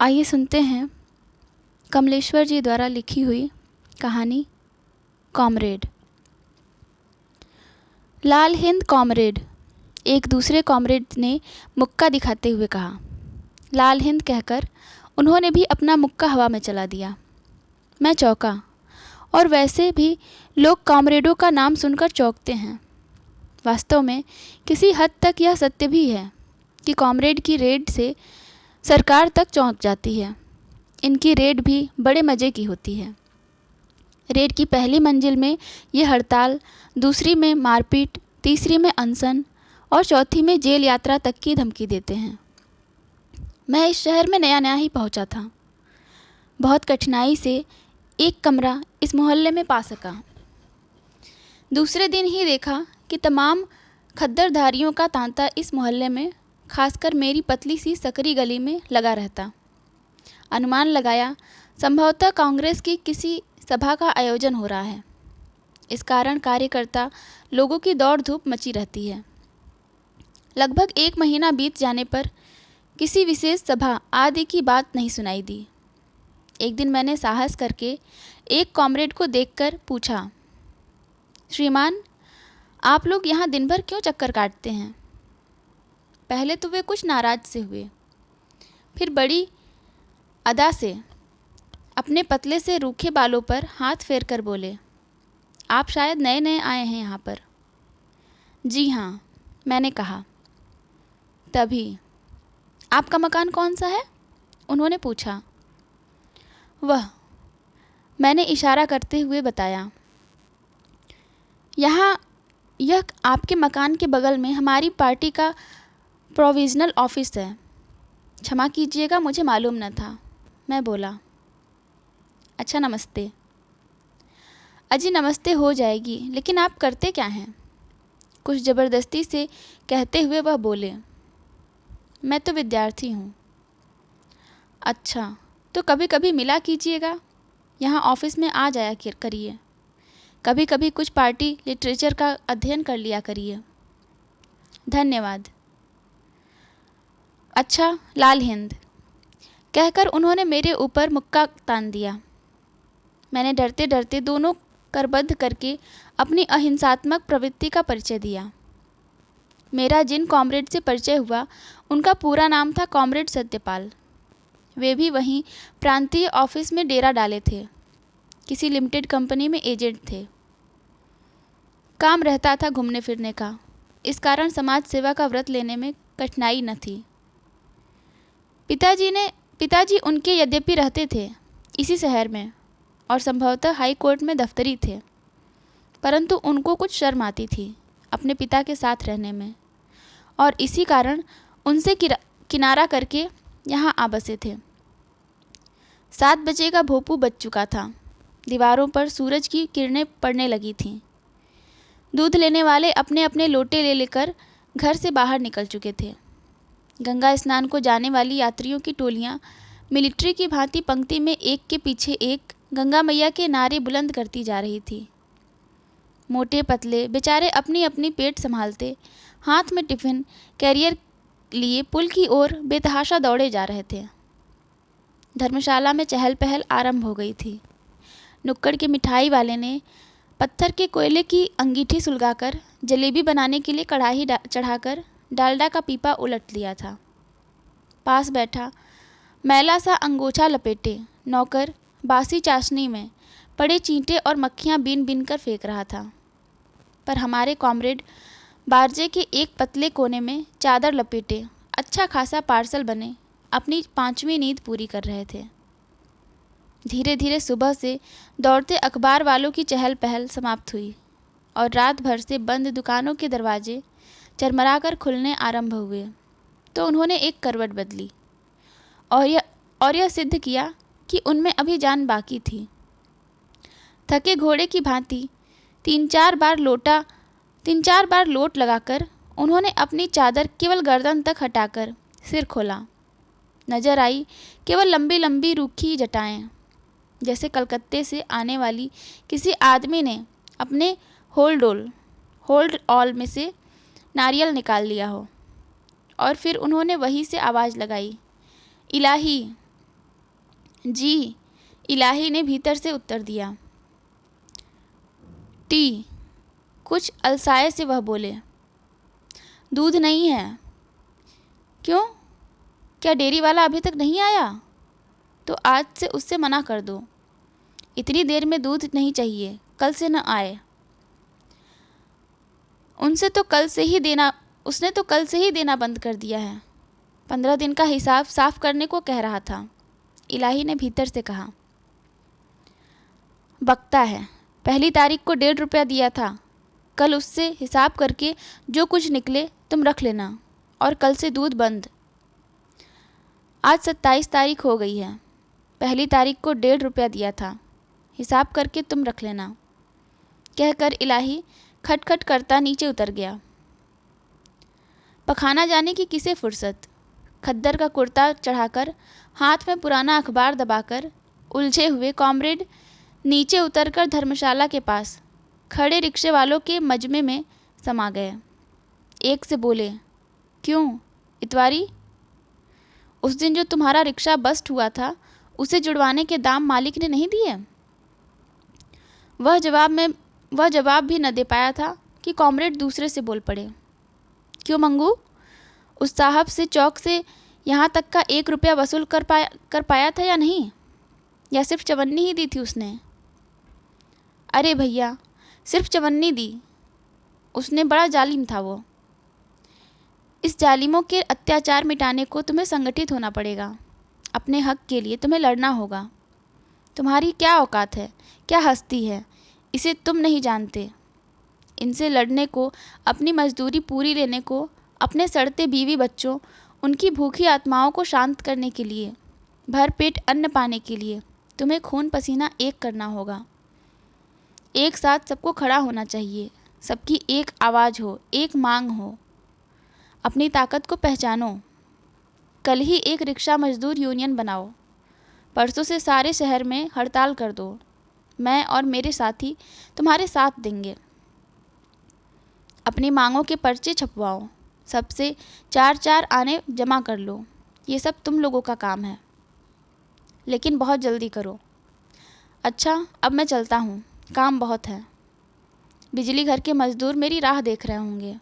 आइए सुनते हैं कमलेश्वर जी द्वारा लिखी हुई कहानी कॉमरेड। लाल हिंद कॉमरेड, एक दूसरे कॉमरेड ने मुक्का दिखाते हुए कहा। लाल हिंद कहकर उन्होंने भी अपना मुक्का हवा में चला दिया। मैं चौंका, और वैसे भी लोग कॉमरेडों का नाम सुनकर चौंकते हैं। वास्तव में किसी हद तक यह सत्य भी है कि कॉमरेड की रेड से सरकार तक चौंक जाती है। इनकी रेड भी बड़े मज़े की होती है। रेड की पहली मंजिल में ये हड़ताल, दूसरी में मारपीट, तीसरी में अनशन और चौथी में जेल यात्रा तक की धमकी देते हैं। मैं इस शहर में नया नया ही पहुंचा था। बहुत कठिनाई से एक कमरा इस मोहल्ले में पा सका। दूसरे दिन ही देखा कि तमाम खद्दरधारियों का तांता इस मोहल्ले में, खासकर मेरी पतली सी सकरी गली में लगा रहता। अनुमान लगाया संभवतः कांग्रेस की किसी सभा का आयोजन हो रहा है। इस कारण कार्यकर्ता लोगों की दौड़ धूप मची रहती है। लगभग 1 महीना बीत जाने पर किसी विशेष सभा आदि की बात नहीं सुनाई दी। एक दिन मैंने साहस करके एक कॉमरेड को देखकर पूछा, श्रीमान, आप लोग यहाँ दिन भर क्यों चक्कर काटते हैं? पहले तो वे कुछ नाराज से हुए, फिर बड़ी अदा से अपने पतले से रूखे बालों पर हाथ फेर कर बोले, आप शायद नए नए आए हैं यहाँ पर। जी हाँ, मैंने कहा। तभी, आपका मकान कौन सा है? उन्होंने पूछा। वह, मैंने इशारा करते हुए बताया। यहाँ यह आपके मकान के बगल में हमारी पार्टी का प्रोविजनल ऑफिस है। क्षमा कीजिएगा, मुझे मालूम न था, मैं बोला। अच्छा, नमस्ते। अजी नमस्ते हो जाएगी, लेकिन आप करते क्या हैं? कुछ ज़बरदस्ती से कहते हुए वह बोले, मैं तो विद्यार्थी हूँ। अच्छा, तो कभी कभी मिला कीजिएगा, यहाँ ऑफिस में आ जाया करिए। कभी कभी कुछ पार्टी लिटरेचर का अध्ययन कर लिया करिए। धन्यवाद। अच्छा, लाल हिंद, कहकर उन्होंने मेरे ऊपर मुक्का तान दिया। मैंने डरते डरते दोनों करबद्ध करके अपनी अहिंसात्मक प्रवृत्ति का परिचय दिया। मेरा जिन कॉमरेड से परिचय हुआ उनका पूरा नाम था कॉमरेड सत्यपाल। वे भी वहीं प्रांतीय ऑफिस में डेरा डाले थे, किसी लिमिटेड कंपनी में एजेंट थे। काम रहता था घूमने फिरने का, इस कारण समाज सेवा का व्रत लेने में कठिनाई न थी। पिताजी उनके यद्यपि रहते थे इसी शहर में और संभवतः हाई कोर्ट में दफ्तरी थे, परंतु उनको कुछ शर्म आती थी अपने पिता के साथ रहने में, और इसी कारण उनसे किनारा करके यहाँ आ बसे थे। 7 बजे का भोपू बज चुका था। दीवारों पर सूरज की किरणें पड़ने लगी थीं। दूध लेने वाले अपने अपने लोटे ले लेकर घर से बाहर निकल चुके थे। गंगा स्नान को जाने वाली यात्रियों की टोलियाँ मिलिट्री की भांति पंक्ति में एक के पीछे एक गंगा मैया के नारे बुलंद करती जा रही थी। मोटे पतले बेचारे अपनी अपनी पेट संभालते, हाथ में टिफिन कैरियर लिए पुल की ओर बेतहाशा दौड़े जा रहे थे। धर्मशाला में चहल पहल आरंभ हो गई थी। नुक्कड़ के मिठाई वाले ने पत्थर के कोयले की अंगीठी सुलगाकर जलेबी बनाने के लिए कढ़ाई चढ़ाकर डालडा का पीपा उलट लिया था। पास बैठा मैला सा अंगोछा लपेटे नौकर बासी चाशनी में पड़े चींटे और मक्खियाँ बीन बीन कर फेंक रहा था, पर हमारे कॉमरेड बारजे के एक पतले कोने में चादर लपेटे अच्छा खासा पार्सल बने अपनी 5वीं नींद पूरी कर रहे थे। धीरे धीरे सुबह से दौड़ते अखबार वालों की चहल पहल समाप्त हुई और रात भर से बंद दुकानों के दरवाजे चरमराकर खुलने आरंभ हुए तो उन्होंने एक करवट बदली और यह सिद्ध किया कि उनमें अभी जान बाकी थी। थके घोड़े की भांति 3-4 बार लोट लगाकर उन्होंने अपनी चादर केवल गर्दन तक हटाकर सिर खोला। नजर आई केवल लंबी लंबी रूखी जटाएं, जैसे कलकत्ते से आने वाली किसी आदमी ने अपने होल्ड ऑल में से नारियल निकाल लिया हो। और फिर उन्होंने वहीं से आवाज़ लगाई, इलाही, जी, इलाही ने भीतर से उत्तर दिया। टी, कुछ अलसाए से वह बोले। दूध नहीं है। क्यों? क्या डेयरी वाला अभी तक नहीं आया? तो आज से उससे मना कर दो। इतनी देर में दूध नहीं चाहिए, कल से न आए। उसने तो कल से ही देना बंद कर दिया है। 15 दिन का हिसाब साफ करने को कह रहा था, इलाही ने भीतर से कहा। बकता है, पहली तारीख को 1.5 रुपया दिया था। कल उससे हिसाब करके जो कुछ निकले तुम रख लेना, और कल से दूध बंद। आज 27 तारीख हो गई है। पहली तारीख को 1.5 रुपया दिया था, हिसाब करके तुम रख लेना, कहकर इलाही खटखट करता नीचे उतर गया। पखाना जाने की किसे फुर्सत। खद्दर का कुर्ता चढ़ाकर, हाथ में पुराना अखबार दबाकर उलझे हुए कॉमरेड नीचे उतरकर धर्मशाला के पास खड़े रिक्शे वालों के मजमे में समा गए। एक से बोले, क्यों इतवारी? उस दिन जो तुम्हारा रिक्शा बस्ट हुआ था, उसे जुड़वाने के दाम मालिक ने नहीं दिए? वह जवाब भी न दे पाया था कि कॉमरेड दूसरे से बोल पड़े। क्यों मंगू, उस साहब से चौक से यहाँ तक का 1 रुपया वसूल कर पाया था या नहीं? या सिर्फ चवन्नी ही दी थी उसने? अरे भैया, सिर्फ चवन्नी दी। उसने बड़ा जालिम था वो। इस जालिमों के अत्याचार मिटाने को तुम्हें संगठित होना पड़ेगा। अपने हक के लिए तुम्हें लड़ना होगा। तुम्हारी क्या औकात है, क्या हस्ती है, इसे तुम नहीं जानते। इनसे लड़ने को, अपनी मजदूरी पूरी लेने को, अपने सड़ते बीवी बच्चों, उनकी भूखी आत्माओं को शांत करने के लिए, भर पेट अन्न पाने के लिए तुम्हें खून पसीना एक करना होगा। एक साथ सबको खड़ा होना चाहिए। सबकी एक आवाज़ हो, एक मांग हो। अपनी ताकत को पहचानो। कल ही एक रिक्शा मजदूर यूनियन बनाओ। परसों से सारे शहर में हड़ताल कर दो। मैं और मेरे साथी तुम्हारे साथ देंगे। अपनी मांगों के पर्चे छपवाओ। सबसे 4-4 आने जमा कर लो। ये सब तुम लोगों का काम है, लेकिन बहुत जल्दी करो। अच्छा, अब मैं चलता हूँ, काम बहुत है। बिजली घर के मजदूर मेरी राह देख रहे होंगे।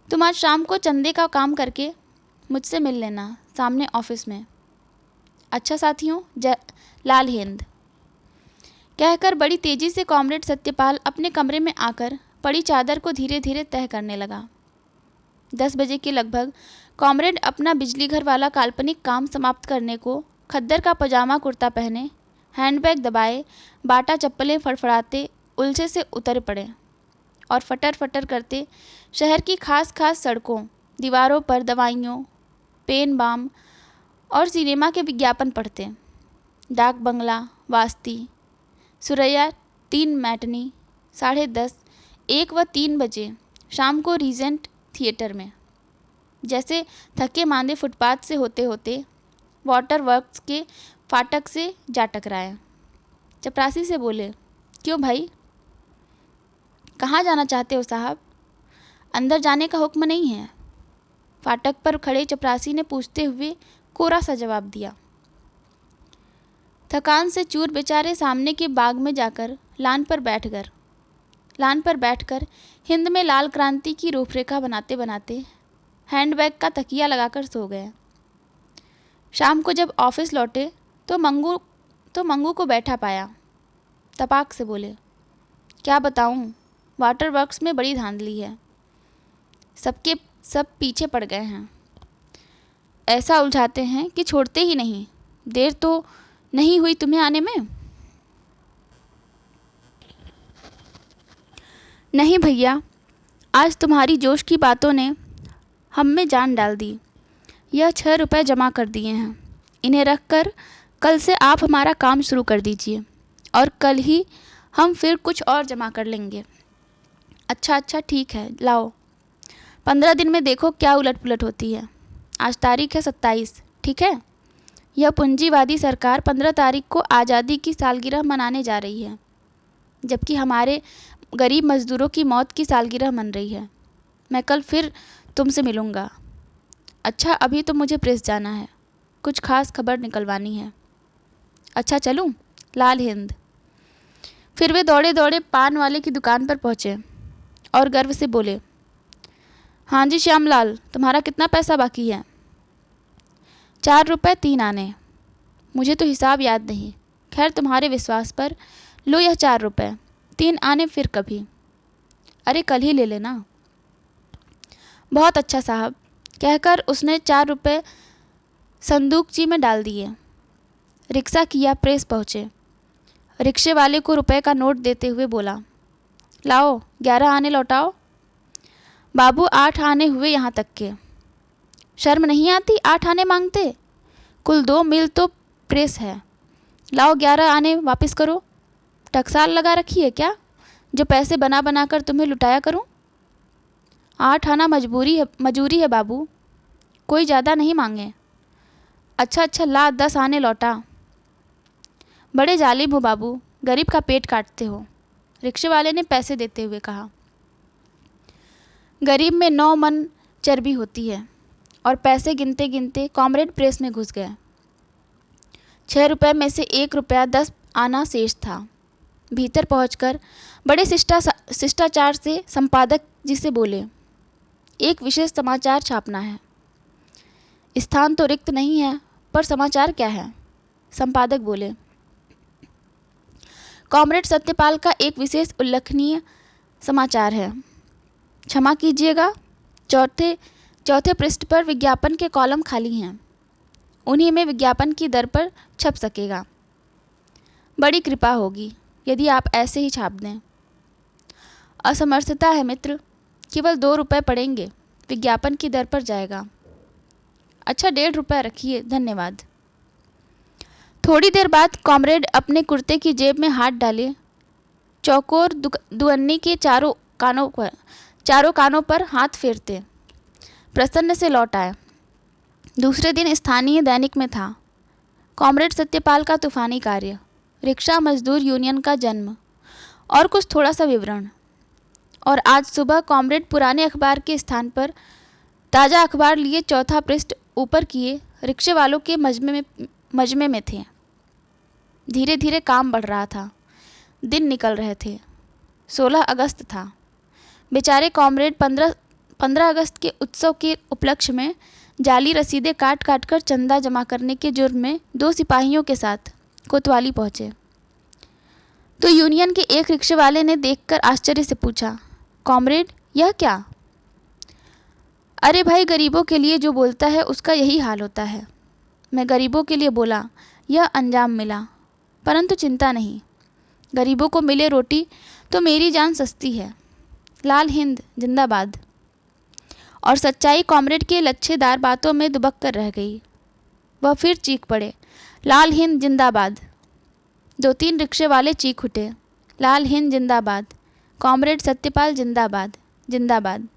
तुम आज शाम को चंदे का काम करके मुझसे मिल लेना, सामने ऑफिस में। अच्छा साथियों, लाल हिंद। कहकर बड़ी तेजी से कॉमरेड सत्यपाल अपने कमरे में आकर पड़ी चादर को धीरे धीरे तह करने लगा। 10 बजे के लगभग कॉमरेड अपना बिजली घर वाला काल्पनिक काम समाप्त करने को खद्दर का पजामा कुर्ता पहने, हैंडबैग दबाए, बाटा चप्पलें फड़फड़ाते उलझे से उतर पड़े और फटर फटर करते शहर की खास खास सड़कों, दीवारों पर दवाइयों, पेन बाम और सिनेमा के विज्ञापन पढ़ते। डाक बंगला, वास्ती, सुरैया 3 मैटनी, 10:30, 1 व 3 बजे शाम को रीजेंट थिएटर में। जैसे थके मांदे फुटपाथ से होते होते वाटर वर्क्स के फाटक से जा टकराए। चपरासी से बोले, क्यों भाई, कहाँ जाना चाहते हो साहब? अंदर जाने का हुक्म नहीं है, फाटक पर खड़े चपरासी ने पूछते हुए कोरा सा जवाब दिया। थकान से चूर बेचारे सामने के बाग में जाकर लान पर बैठकर हिंद में लाल क्रांति की रूपरेखा बनाते बनाते हैंडबैग का तकिया लगाकर सो गए। शाम को जब ऑफिस लौटे तो मंगू को बैठा पाया। तपाक से बोले, क्या बताऊं, वाटर वर्क्स में बड़ी धांधली है। सब पीछे पड़ गए हैं। ऐसा उलझाते हैं कि छोड़ते ही नहीं। देर तो नहीं हुई तुम्हें आने में? नहीं भैया, आज तुम्हारी जोश की बातों ने हम में जान डाल दी। यह 6 रुपये जमा कर दिए हैं। इन्हें रखकर कल से आप हमारा काम शुरू कर दीजिए, और कल ही हम फिर कुछ और जमा कर लेंगे। अच्छा ठीक है, लाओ। 15 दिन में देखो क्या उलट पुलट होती है। आज तारीख है 27, ठीक है? यह पूंजीवादी सरकार 15 तारीख को आज़ादी की सालगिरह मनाने जा रही है, जबकि हमारे गरीब मजदूरों की मौत की सालगिरह मन रही है। मैं कल फिर तुमसे मिलूँगा। अच्छा, अभी तो मुझे प्रेस जाना है, कुछ खास खबर निकलवानी है। अच्छा चलूं? लाल हिंद। फिर वे दौड़े दौड़े पान वाले की दुकान पर पहुँचे और गर्व से बोले, हाँ जी श्यामलाल, तुम्हारा कितना पैसा बाकी है? 4 रुपये 3 आने। मुझे तो हिसाब याद नहीं। खैर तुम्हारे विश्वास पर लो यह 4 रुपये, 3 आने फिर कभी। अरे कल ही ले लेना। बहुत अच्छा साहब, कहकर उसने 4 रुपये संदूकची में डाल दिए। रिक्शा किया प्रेस पहुँचे। रिक्शे वाले को रुपए का नोट देते हुए बोला, लाओ 11 आने लौटाओ। बाबू 8 आने हुए यहाँ तक के। शर्म नहीं आती 8 आने मांगते? कुल 2 मील तो प्रेस है। लाओ 11 आने वापस करो। टकसाल लगा रखी है क्या, जो पैसे बना बना कर तुम्हें लुटाया करूं? 8 आना मजूरी है बाबू, कोई ज़्यादा नहीं मांगे। अच्छा ला 10 आने लौटा। बड़े जालिम हो बाबू, गरीब का पेट काटते हो, रिक्शे वाले ने पैसे देते हुए कहा। गरीब में 9 मन चर्बी होती है। और पैसे गिनते गिनते कॉमरेड प्रेस में घुस गए। 6 रुपये में से 1 रुपया 10 आना शेष था। भीतर पहुंचकर बड़े शिष्टाचार से संपादक जी से बोले, एक विशेष समाचार छापना है। स्थान तो रिक्त नहीं है, पर समाचार क्या है? संपादक बोले, कॉमरेड सत्यपाल का एक विशेष उल्लेखनीय समाचार है। क्षमा कीजिएगा, चौथे पृष्ठ पर विज्ञापन के कॉलम खाली हैं। उन्हीं में विज्ञापन की दर पर छप सकेगा। बड़ी कृपा होगी यदि आप ऐसे ही छाप दें। असमर्थता है मित्र, केवल 2 रुपये पड़ेंगे, विज्ञापन की दर पर जाएगा। अच्छा 1.5 रुपये रखिए, धन्यवाद। थोड़ी देर बाद कॉमरेड अपने कुर्ते की जेब में हाथ डाले चौकोर दुअन्नी के चारों कानों पर हाथ फेरते प्रसन्न से लौट आए। दूसरे दिन स्थानीय दैनिक में था, कॉमरेड सत्यपाल का तूफानी कार्य, रिक्शा मजदूर यूनियन का जन्म और कुछ थोड़ा सा विवरण। और आज सुबह कॉमरेड पुराने अखबार के स्थान पर ताज़ा अखबार लिए चौथा पृष्ठ ऊपर किए रिक्शे वालों के मजमे में थे। धीरे धीरे काम बढ़ रहा था, दिन निकल रहे थे। 16 अगस्त था। बेचारे कॉमरेड 15 अगस्त के उत्सव के उपलक्ष्य में जाली रसीदें काट काट कर चंदा जमा करने के जुर्म में 2 सिपाहियों के साथ कोतवाली पहुंचे। तो यूनियन के एक रिक्शे वाले ने देखकर आश्चर्य से पूछा, कॉमरेड यह क्या? अरे भाई, गरीबों के लिए जो बोलता है उसका यही हाल होता है। मैं गरीबों के लिए बोला, यह अंजाम मिला, परंतु चिंता नहीं, गरीबों को मिले रोटी तो मेरी जान सस्ती है। लाल हिंद जिंदाबाद। और सच्चाई कॉमरेड के लच्छेदार बातों में दुबक कर रह गई। वह फिर चीख पड़े, लाल हिंद जिंदाबाद। 2-3 रिक्शे वाले चीख उठे, लाल हिंद जिंदाबाद, कॉमरेड सत्यपाल जिंदाबाद जिंदाबाद।